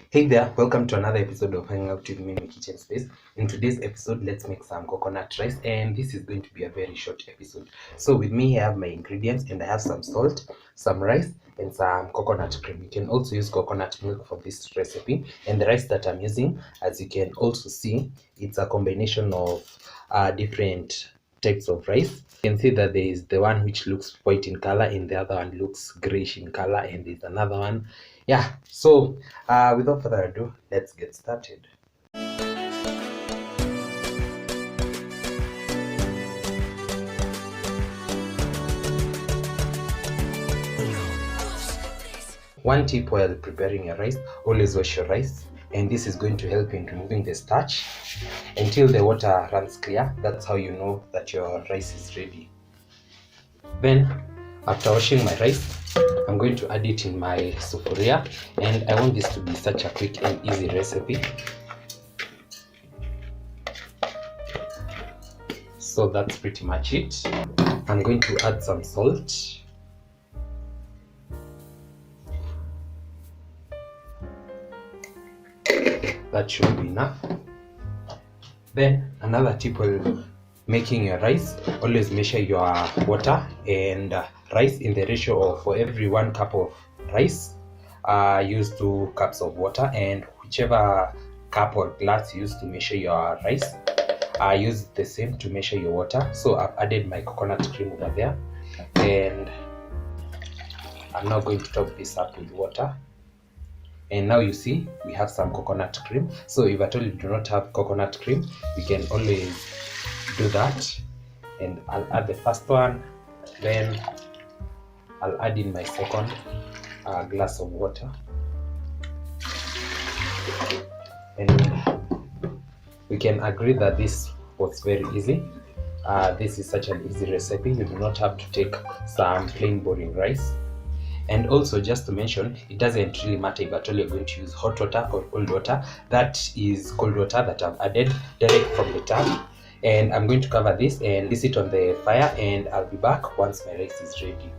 Hey there, welcome to another episode of Hanging Out with me in the kitchen space. In today's episode, let's make some coconut rice, and this is going to be a very short episode. So with me, I have my ingredients, and I have some salt, some rice, and some coconut cream. You can also use coconut milk for this recipe. And the rice that I'm using, as you can also see, it's a combination of different types of rice. You can see that there is the one which looks white in color, and the other one looks grayish in color, and there's another one. Yeah, so without further ado, let's get started. One tip while preparing your rice, always wash your rice, and this is going to help in removing the starch until the water runs clear. That's how you know that your rice is ready. Then, after washing my rice, I'm going to add it in my sufuria, and I want this to be such a quick and easy recipe. So that's pretty much it. I'm going to add some salt. That should be enough. Then another tip while making your rice, always measure your water and rice in the ratio of, for every 1 cup of rice, use 2 cups of water, and whichever cup or glass you use to measure your rice, use the same to measure your water. So I've added my coconut cream over there, and I'm now going to top this up with water. And now you see we have some coconut cream. So if at all you do not have coconut cream, you can always do that. And I'll add the first one, then I'll add in my second glass of water, and we can agree that this was very easy. This is such an easy recipe. You do not have to take some plain boring rice. And also, just to mention, it doesn't really matter if at all you're going to use hot water or cold water. That is cold water that I've added direct from the tap. And I'm going to cover this and place it on the fire, and I'll be back once my rice is ready.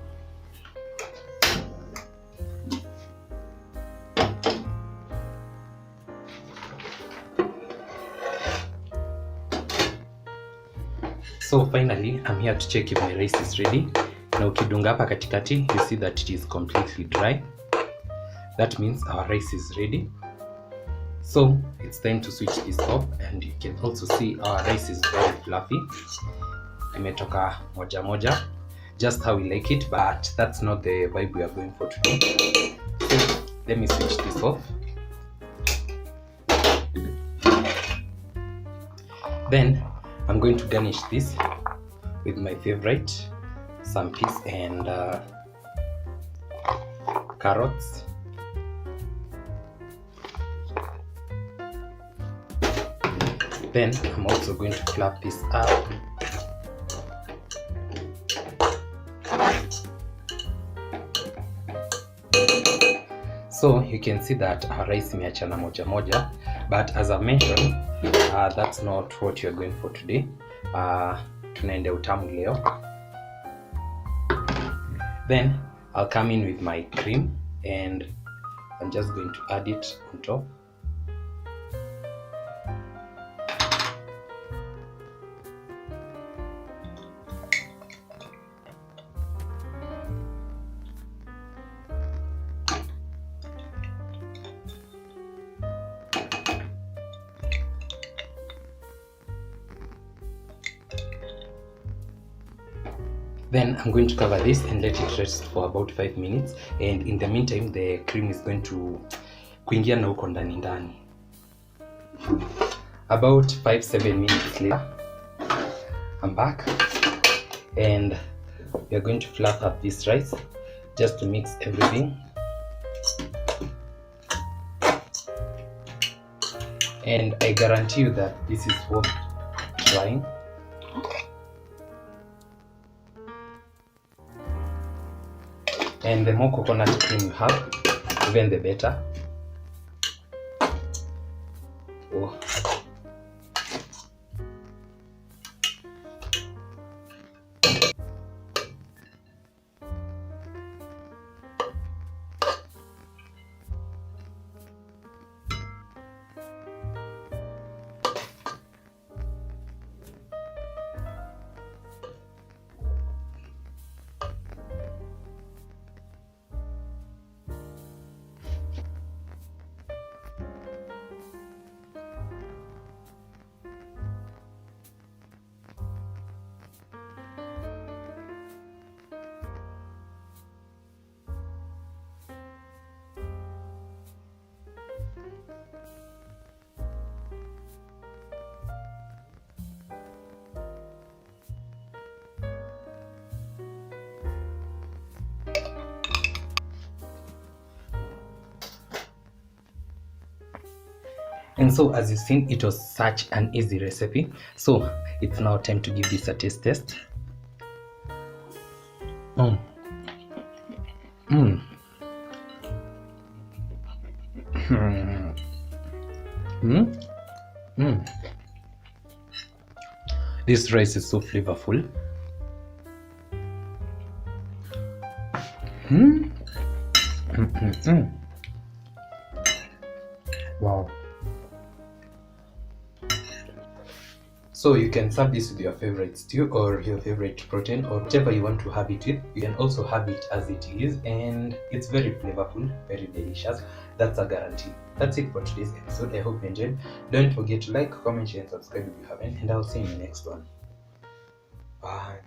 So finally, I'm here to check if my rice is ready. Na ukidunga hapa katikati, you see that it is completely dry. That means our rice is ready. So it's time to switch this off, and you can also see our rice is very fluffy. Imetoka moja moja, just how we like it, but that's not the vibe we are going for today. So let me switch this off. Then I'm going to garnish this with my favorite, some peas and carrots. Then I'm also going to flap this up. So you can see that our rice imeachana moja moja, but as I mentioned, that's not what you're going for today. Tunaende utamu leo. Then I'll come in with my cream, and I'm just going to add it on top. Then I'm going to cover this and let it rest for about 5 minutes, and in the meantime the cream is going to kuingia na huko ndani ndani. About 5-7 minutes later, I'm back, and we are going to fluff up this rice just to mix everything. And I guarantee you that this is worth trying. And the more coconut cream you have, even the better. Oh. And so as you've seen, it was such an easy recipe. So it's now time to give this a taste test. Mm. Mm. Mm. Mm. Mm. This rice is so flavorful. Mm. Mm. Mm. Mm. Wow. So you can serve this with your favorite stew or your favorite protein or whatever you want to have it with. You can also have it as it is, and it's very flavorful, very delicious. That's a guarantee. That's it for today's episode. I hope you enjoyed. Don't forget to like, comment, share, and subscribe if you haven't, and I'll see you in the next one. Bye.